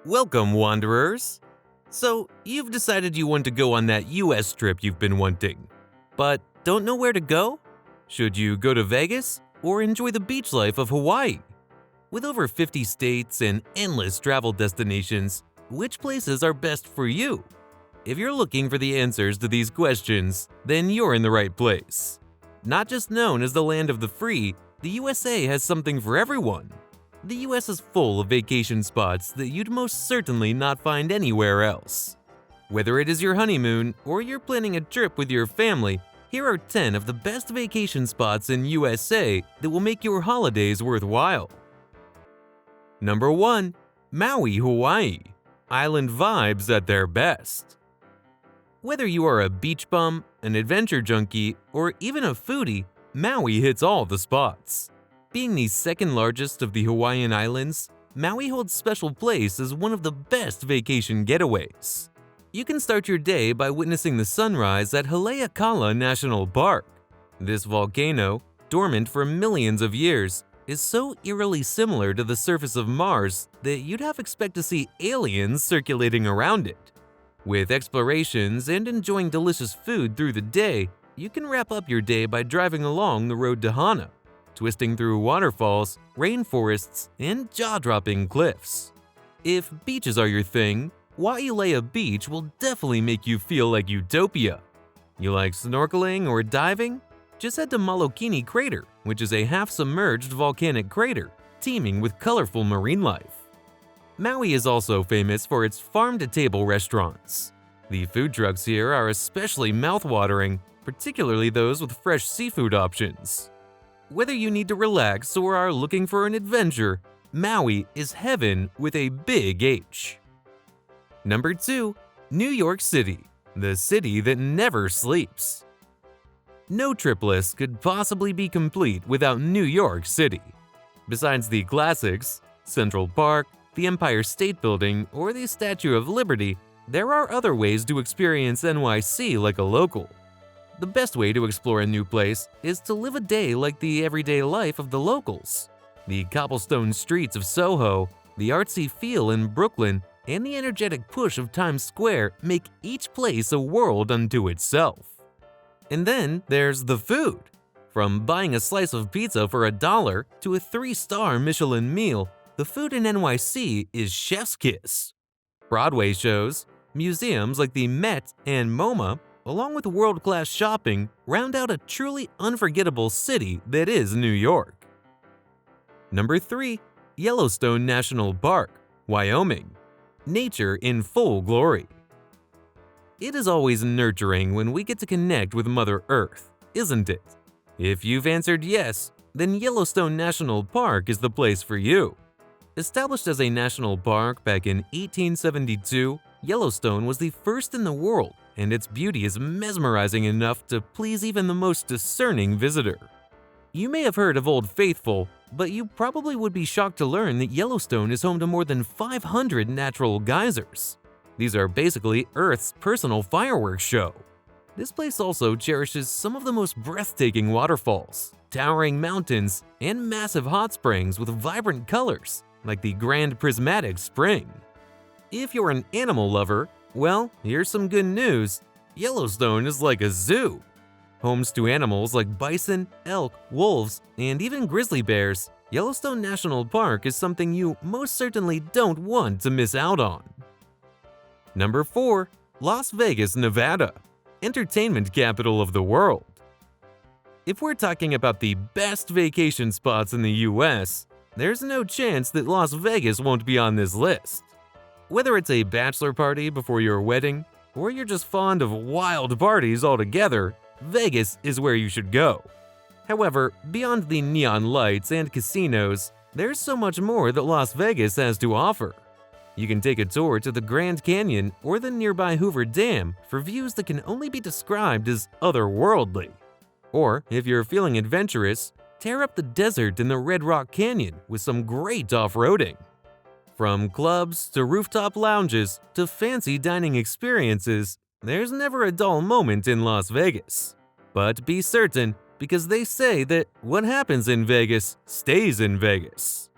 Welcome, wanderers! So, you've decided you want to go on that US trip you've been wanting, but don't know where to go? Should you go to Vegas or enjoy the beach life of Hawaii? With over 50 states and endless travel destinations, which places are best for you? If you're looking for the answers to these questions, then you're in the right place. Not just known as the land of the free, the USA has something for everyone. The US is full of vacation spots that you'd most certainly not find anywhere else. Whether it is your honeymoon or you're planning a trip with your family, here are 10 of the best vacation spots in USA that will make your holidays worthwhile. Number 1. Maui, Hawaii. Island vibes at their best. Whether you are a beach bum, an adventure junkie, or even a foodie, Maui hits all the spots. Being the second largest of the Hawaiian Islands, Maui holds special place as one of the best vacation getaways. You can start your day by witnessing the sunrise at Haleakala National Park. This volcano, dormant for millions of years, is so eerily similar to the surface of Mars that you'd have expect to see aliens circulating around it. With explorations and enjoying delicious food through the day, you can wrap up your day by driving along the road to Hana, twisting through waterfalls, rainforests, and jaw-dropping cliffs. If beaches are your thing, Wailea Beach will definitely make you feel like utopia. You like snorkeling or diving? Just head to Molokini Crater, which is a half-submerged volcanic crater teeming with colorful marine life. Maui is also famous for its farm-to-table restaurants. The food trucks here are especially mouth-watering, particularly those with fresh seafood options. Whether you need to relax or are looking for an adventure, Maui is heaven with a big H. Number 2. New York City, the city that never sleeps. No trip list could possibly be complete without New York City. Besides the classics, Central Park, the Empire State Building, or the Statue of Liberty, there are other ways to experience NYC like a local. The best way to explore a new place is to live a day like the everyday life of the locals. The cobblestone streets of Soho, the artsy feel in Brooklyn, and the energetic push of Times Square make each place a world unto itself. And then there's the food. From buying a slice of pizza for $1 to a 3-star Michelin meal, the food in NYC is chef's kiss. Broadway shows, museums like the Met and MoMA, along with world-class shopping, round out a truly unforgettable city that is New York. Number 3. Yellowstone National Park, Wyoming. Nature in full glory. It is always nurturing when we get to connect with Mother Earth, isn't it? If you've answered yes, then Yellowstone National Park is the place for you. Established as a national park back in 1872, Yellowstone was the first in the world, and its beauty is mesmerizing enough to please even the most discerning visitor. You may have heard of Old Faithful, but you probably would be shocked to learn that Yellowstone is home to more than 500 natural geysers. These are basically Earth's personal fireworks show. This place also cherishes some of the most breathtaking waterfalls, towering mountains, and massive hot springs with vibrant colors, like the Grand Prismatic Spring. If you're an animal lover, well, here's some good news. Yellowstone is like a zoo. Homes to animals like bison, elk, wolves, and even grizzly bears, Yellowstone National Park is something you most certainly don't want to miss out on. Number 4. Las Vegas, Nevada. Entertainment capital of the world. If we're talking about the best vacation spots in the US, there's no chance that Las Vegas won't be on this list. Whether it's a bachelor party before your wedding, or you're just fond of wild parties altogether, Vegas is where you should go. However, beyond the neon lights and casinos, there's so much more that Las Vegas has to offer. You can take a tour to the Grand Canyon or the nearby Hoover Dam for views that can only be described as otherworldly. Or, if you're feeling adventurous, tear up the desert in the Red Rock Canyon with some great off-roading. From clubs to rooftop lounges to fancy dining experiences, there's never a dull moment in Las Vegas. But be certain, because they say that what happens in Vegas stays in Vegas.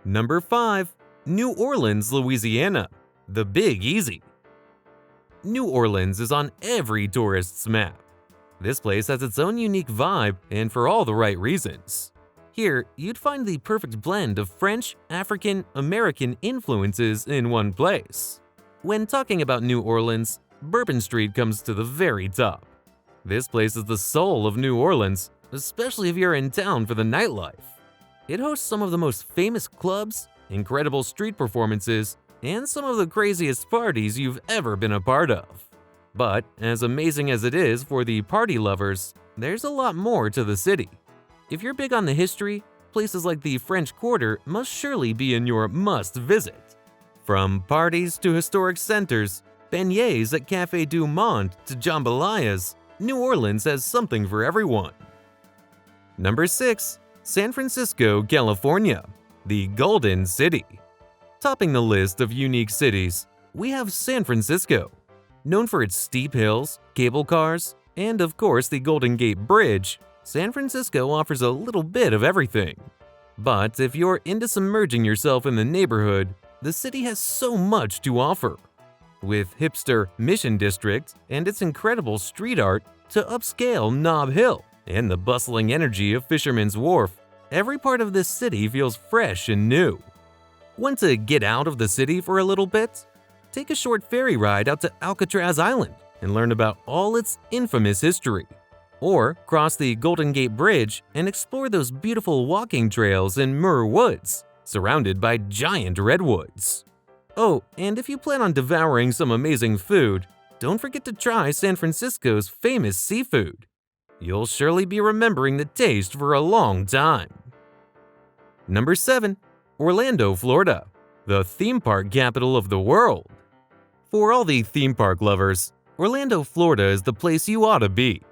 Number 5. New Orleans, Louisiana, the Big Easy. New Orleans is on every tourist's map. This place has its own unique vibe, and for all the right reasons. Here, you'd find the perfect blend of French, African, American influences in one place. When talking about New Orleans, Bourbon Street comes to the very top. This place is the soul of New Orleans, especially if you're in town for the nightlife. It hosts some of the most famous clubs, incredible street performances, and some of the craziest parties you've ever been a part of. But as amazing as it is for the party lovers, there's a lot more to the city. If you're big on the history, places like the French Quarter must surely be in your must-visit. From parties to historic centers, beignets at Café du Monde to jambalayas, New Orleans has something for everyone. Number 6. San Francisco, California, the Golden City. Topping the list of unique cities, we have San Francisco. Known for its steep hills, cable cars, and of course the Golden Gate Bridge, San Francisco offers a little bit of everything. But if you're into submerging yourself in the neighborhood, the city has so much to offer. With hipster Mission District and its incredible street art to upscale Nob Hill and the bustling energy of Fisherman's Wharf, every part of this city feels fresh and new. Want to get out of the city for a little bit? Take a short ferry ride out to Alcatraz Island and learn about all its infamous history. Or cross the Golden Gate Bridge and explore those beautiful walking trails in Muir Woods, surrounded by giant redwoods. Oh, and if you plan on devouring some amazing food, don't forget to try San Francisco's famous seafood. You'll surely be remembering the taste for a long time. Number 7. Orlando, Florida, the theme park capital of the world. For all the theme park lovers, Orlando, Florida is the place you ought to be.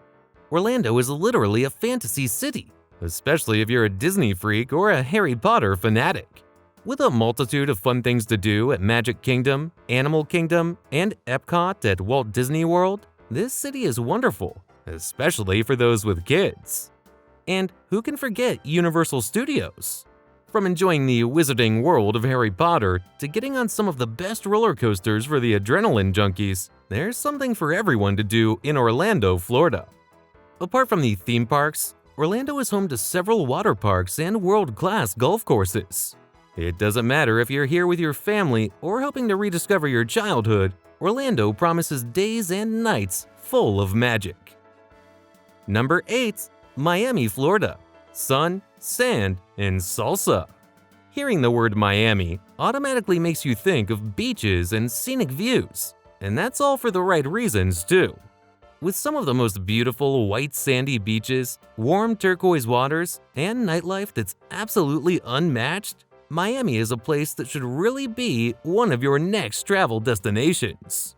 Orlando is literally a fantasy city, especially if you're a Disney freak or a Harry Potter fanatic. With a multitude of fun things to do at Magic Kingdom, Animal Kingdom, and Epcot at Walt Disney World, this city is wonderful, especially for those with kids. And who can forget Universal Studios? From enjoying the wizarding world of Harry Potter to getting on some of the best roller coasters for the adrenaline junkies, there's something for everyone to do in Orlando, Florida. Apart from the theme parks, Orlando is home to several water parks and world-class golf courses. It doesn't matter if you're here with your family or hoping to rediscover your childhood, Orlando promises days and nights full of magic. Number 8. Miami, Florida. Sun, sand, and salsa. Hearing the word Miami automatically makes you think of beaches and scenic views, and that's all for the right reasons too. With some of the most beautiful white sandy beaches, warm turquoise waters, and nightlife that's absolutely unmatched, Miami is a place that should really be one of your next travel destinations.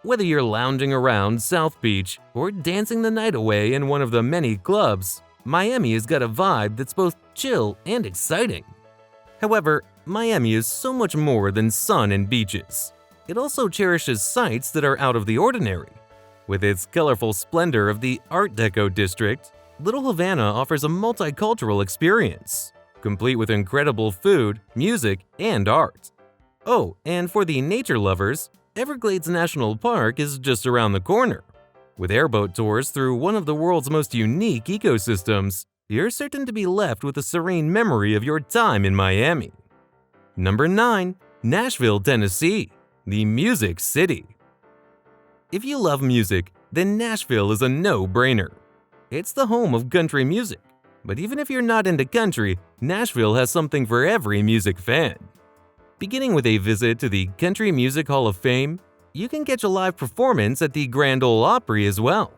Whether you're lounging around South Beach or dancing the night away in one of the many clubs, Miami has got a vibe that's both chill and exciting. However, Miami is so much more than sun and beaches. It also cherishes sights that are out of the ordinary. With its colorful splendor of the Art Deco district, Little Havana offers a multicultural experience, complete with incredible food, music, and art. Oh, and for the nature lovers, Everglades National Park is just around the corner. With airboat tours through one of the world's most unique ecosystems, you're certain to be left with a serene memory of your time in Miami. Number 9. Nashville, Tennessee, the Music City. If you love music, then Nashville is a no-brainer. It's the home of country music, but even if you're not into country, Nashville has something for every music fan. Beginning with a visit to the Country Music Hall of Fame, you can catch a live performance at the Grand Ole Opry as well.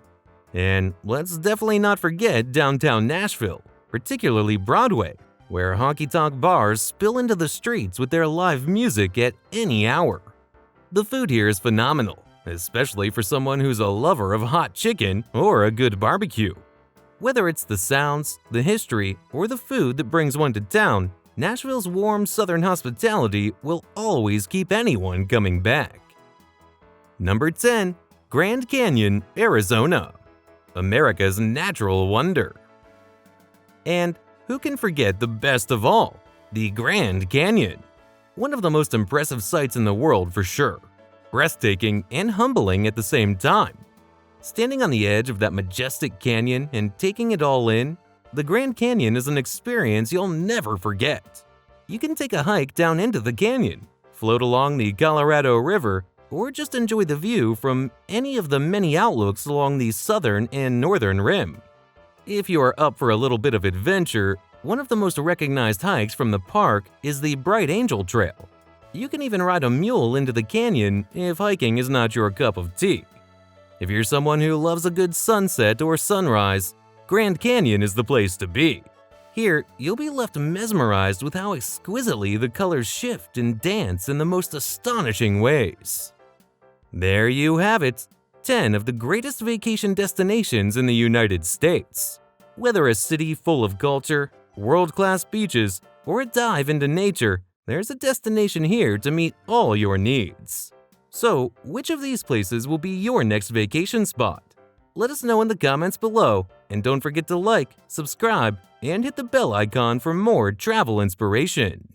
And let's definitely not forget downtown Nashville, particularly Broadway, where honky-tonk bars spill into the streets with their live music at any hour. The food here is phenomenal, especially for someone who's a lover of hot chicken or a good barbecue. Whether it's the sounds, the history, or the food that brings one to town, Nashville's warm southern hospitality will always keep anyone coming back. Number 10. Grand Canyon, Arizona, America's natural wonder. And who can forget the best of all, the Grand Canyon? One of the most impressive sights in the world for sure. Breathtaking and humbling at the same time. Standing on the edge of that majestic canyon and taking it all in, the Grand Canyon is an experience you'll never forget. You can take a hike down into the canyon, float along the Colorado River, or just enjoy the view from any of the many outlooks along the southern and northern rim. If you are up for a little bit of adventure, one of the most recognized hikes from the park is the Bright Angel Trail. You can even ride a mule into the canyon if hiking is not your cup of tea. If you're someone who loves a good sunset or sunrise, Grand Canyon is the place to be. Here, you'll be left mesmerized with how exquisitely the colors shift and dance in the most astonishing ways. There you have it, 10 of the greatest vacation destinations in the United States. Whether a city full of culture, world-class beaches, or a dive into nature, there's a destination here to meet all your needs. So, which of these places will be your next vacation spot? Let us know in the comments below, and don't forget to like, subscribe, and hit the bell icon for more travel inspiration.